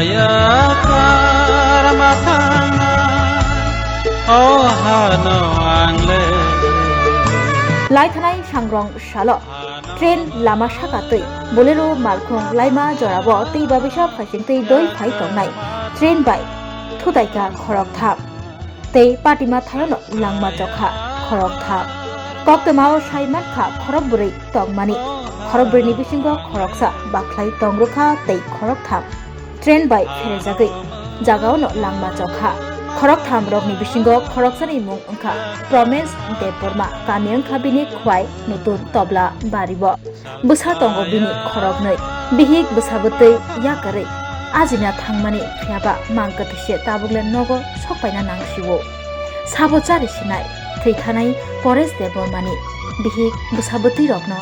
saya karmatana oh hano angle Laithanai sangrong salo train lama sakatui bolero malkhung laima jorabo tei babisa phasingtei doi phai tongnai train bai thudaika khorok thap tei patima thayono langma jokha khorok thap koktmao saimat kha khorok burei tongmani khorok bureni bisingo khoroksa baklai tongrokha tei khorok thap train bai pherejagui jagaono langma jokha khorok tham rokni bisingo khoroksani mung ongkha Pramesh Debbarmano kamiang khabini Khowaio nutun tobla baribo busa tongo bini khorok nei bihik busabutei yakare ajina thangmani phiaba mangkatise tabuglen Nogo sokpaina nangsiwo sabo chari sinai thwithanai Paithakni Debbarmani bihik busabutei rokno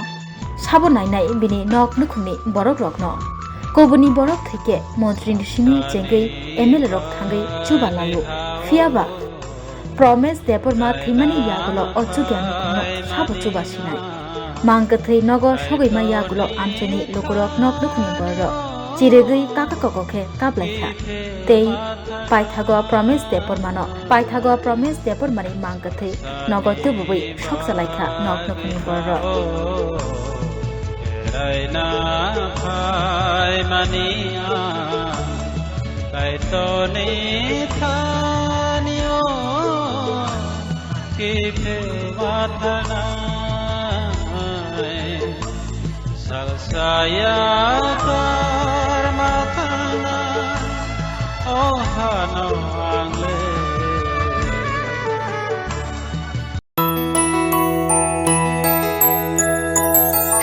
sabo nainai bini nok nukhumni borok rokno Kobuni borok theke mantri nisimi jengei ML rok thangai chubalayo fiaba Pramesh Debbarmano thimani yagulo ochugyani kono sabo chubasinai mangkathei Nogo sogaima yagulo amcheni lokorok nok nukhni boro chiregei kaka kokokhe kablaikha tei Pramesh Debbarmano mangkathei Nogo Tubui soksalaikha nok nukhni boro Raina phai mania kai to ni thanio ki phe wadhana salsaya karmatana oh hano angle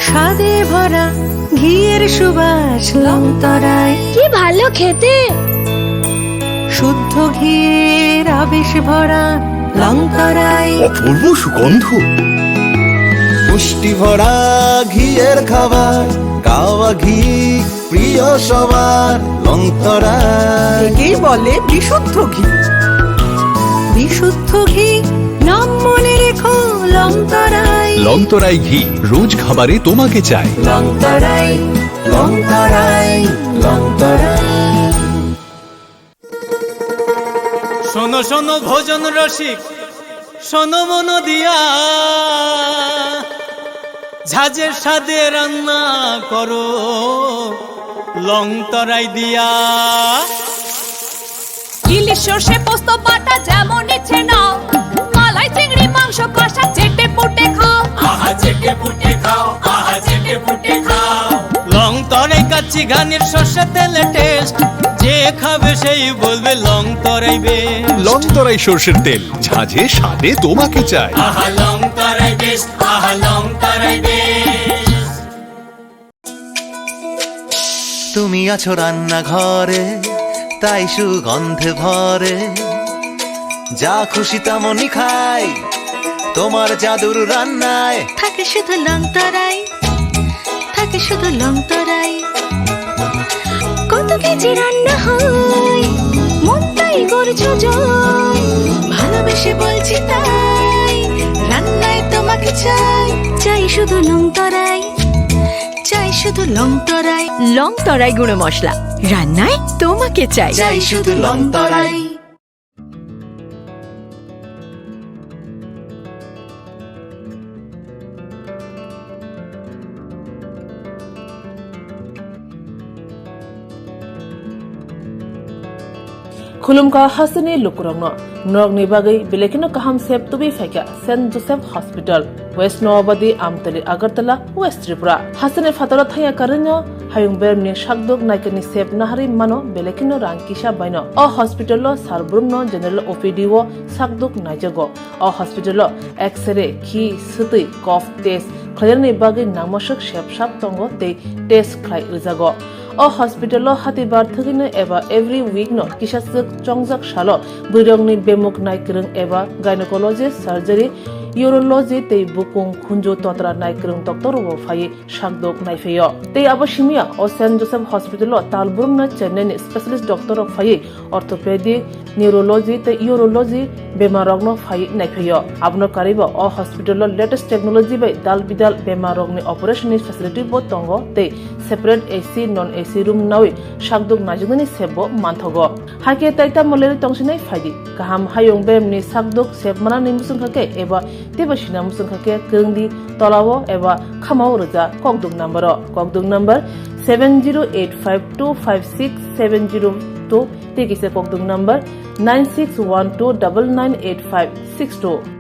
স্বাদে ভরা ঘিয়ের সুবাস লংতরায় কি ভালো খেতে শুদ্ধ ঘিয়ের আবেশ ভরা লংতরায় অপূর্ব সুগন্ধ পুষ্টি ভরা ঘিয়ের খাবার গাওয়া ঘি প্রিয় সবার লংতরায় একেই বলে বিশুদ্ধ ঘি বিশুদ্ধ ঘি নাম মনে রেখো লংতরায় লংতরাই ঘি রোজ খাবারে তোমাকে চাই লংতরায় লংতরায় লংতরায় শোনো শোনো ভোজন রসিক শোনো মন দিয়া ঝাঁঝের স্বাদে রান্না করো লংতরাই দিয়া ইলিশ সর্ষে পোস্ত বাটা যেমন ইচ্ছে নাও মালাই চিংড়ি মাংস কষা চেটে পুটে খাও আহা চেটে পুটে খাও আহা চেটে পুটে খাও লংতরাই কাচ্চি ঘানির সর্ষে তেলে টেস্ট যে খাবে সেই বলবে লংতরাই বেশ লংতরাই সরষের তেল ঝাঁঝে স্বাদে তোমাকে চাই আহা লংতরাই বেশ আহা লংতরাই বেশ তুমি আছো রান্না ঘরে তাই সুগন্ধে ভরে যা খুশি তেমনই খাই তোমার জাদুর রান্নায় থাকে শুধু লংতরাই থাকে শুধু লংতরাই কত কেজি রান্না হয় মন তাই করছো জয় ভালোবেসে বলছি তাই রান্নায় তোমাকে চাই চাই শুধু লংতরাই চাই শুধু লংতরাই লংতরাই গুঁড়ো মশলা রান্নায় তোমাকে চাই চাই শুধু লংতরাই खुलुमका हसने लुकुरंग नरगनि बागै बेलेकिनो काहाम सेब तुबि फाइका Saint Joseph hospital west Nawabadi Amtali Agartala west Tripura हसने फातरा थाया करनो हायुं बेरनि शाकदुक नायकनि सेब नाहारि मानो बेलेकिनो रांकिसा बायनो अ हॉस्पिटल सारब्रुमनो जनरल ओपीडी वो शाकदुक नायजगो अ हॉस्पिटल एक्सरे खि सुतै कफ टेस्ट खयरनि बागै नामसक सेबसाब तंगो ते टेस्ट खाय रिजागो अ हॉस्पिटल हातिबार थगिनो एबा एवरी वीक नो किसासक चंगजाक सालो बुरंगनि बेमुक नायकरं एबा gynaecologist surgery urology tei bukung khunju totra naikrung doctor bo phai sakdok naifeyo tei abo simia o St. Joseph Hospital o talburumna Chennai ni specialist doctor o phai orthopedic neurology tei urology bemarogno phai naifeyo abno karibo o hospital o latest technology bai dal bidal bemarogni operation ni facility bo tongo tei separate AC non AC room nawi sakdok najugni sebo manthogo hake taita moleri tongsinai phaidi kaham hayong bem ni sakdok sebmana ni musungkhake eba tebasina musungkhake krungdi tolawo eba khamao roja kokduk number 7085256702 tekise kokduk number 9612998562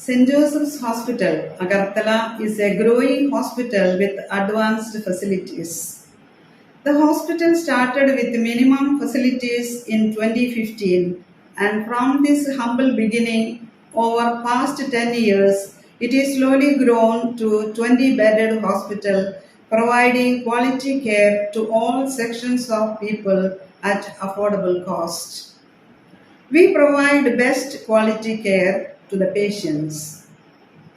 St. Joseph's Hospital, Agartala is a growing hospital with advanced facilities. The hospital started with minimum facilities in 2015, and from this humble beginning, over past 10 years, it is slowly grown to 20-bedded hospital, providing quality care to all sections of people at affordable cost. We provide best quality care to the patients.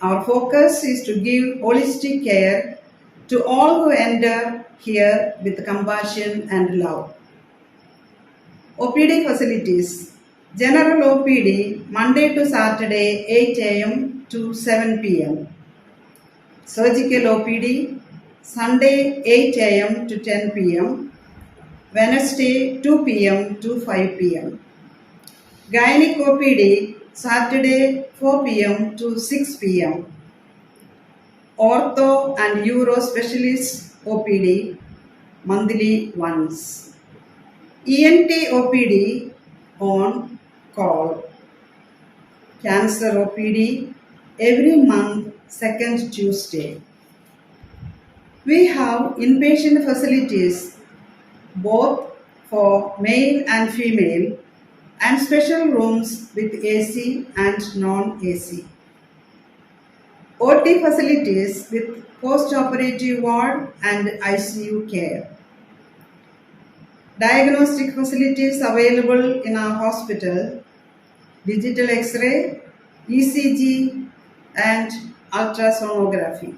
Our focus is to give holistic care to all who enter here with compassion and love. OPD facilities. General OPD Monday to Saturday 8 a.m. to 7 p.m. Surgical OPD Sunday 8 a.m. to 10 p.m. Wednesday 2 p.m. to 5 p.m. Gynec OPD Saturday 4 p.m. to 6 p.m. Ortho and Uro Specialist OPD monthly once. ENT OPD on call. Cancer OPD every month second Tuesday. We have inpatient facilities both for male and female and special rooms with AC and non-AC. OT facilities with post-operative ward and ICU care. Diagnostic facilities available in our hospital, digital X-ray, ECG and ultrasonography.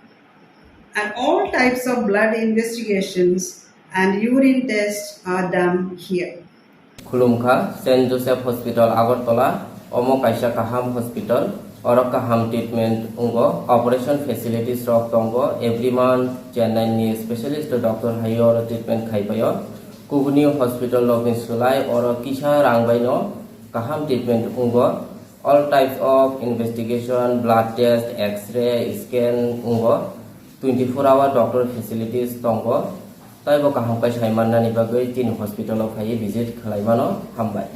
And all types of blood investigations and urine tests are done here. Khulumkha St. Joseph Hospital Agartala Omo Kaisa Kaham Hospital Oro Kaham treatment ungo operation facilities rok tongo every month Chennai ni specialist doctor hayo treatment khaipayo Kubuni Hospital login sulai oro kisha rangbaino Kaham treatment ungo all types of investigation blood test x-ray scan ungo 24-hour doctor facilities tongo Taibo kaham kai saimanna ni bagai tin hospital of hai visit khalaimano hambai